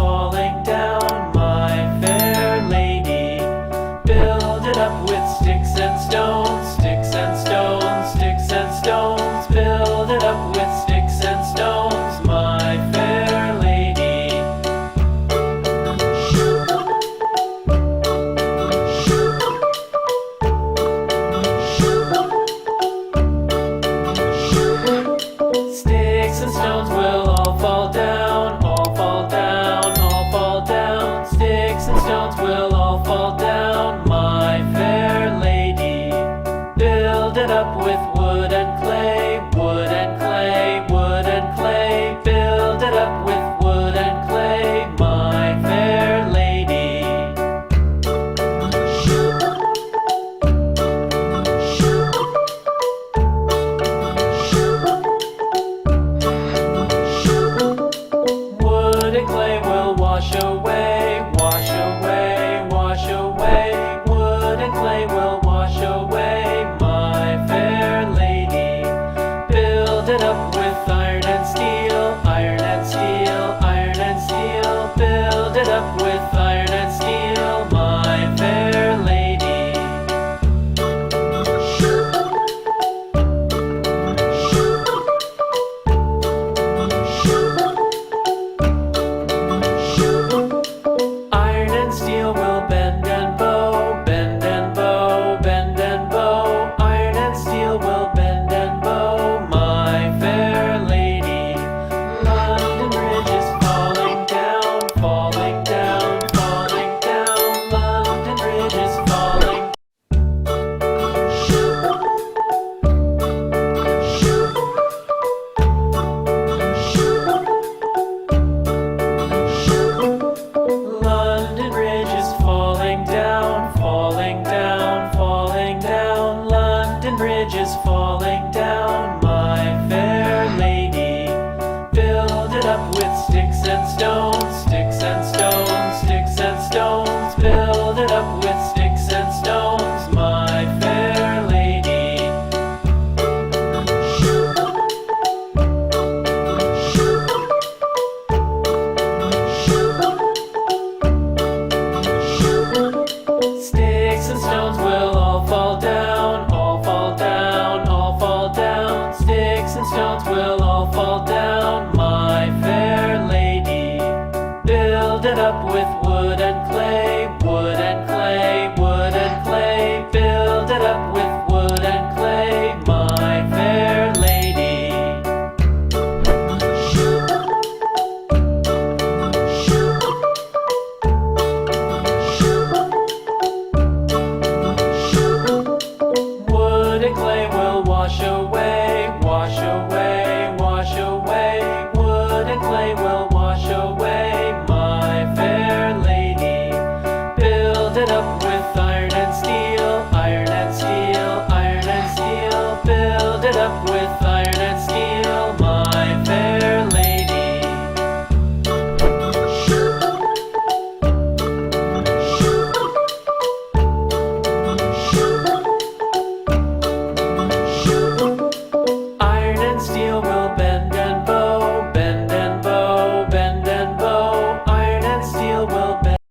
falling down, my fair lady. Build it up with sticks and stones, sticks and stones, sticks and stones. Build it up with sticks and stones, my fair lady. Sticks and stones will all fall down, all fall down, all fall down. Sticks and stones will all fall down, my fair lady. Build it up with wood and clay, wood and clay, wood and clay. Build it up with wood and clay, my fair lady. Wood and clay will wash away, wash away, wash away. Wood and clay will wash away, my fair lady. Build it up with iron and steel, iron and steel, iron and steel. Build it up with iron and steel, my fair lady. Iron and steel will bend and bow, bend and bow, bend and bow. Iron and steel will bend and bow, my fair lady. London Bridge is falling down, falling down, falling down. London Bridge is falling. London Bridge is falling down, falling down, falling down. London Bridge is falling down, my fair lady. Build it up with sticks and stones, sticks and stones, sticks and stones. Build it up with sticks and stones, my fair lady. Sticks and stones will all fall down, all fall down, all fall down. Sticks and stones will all fall down, my fair lady. Build it up with wood and clay, wood and clay,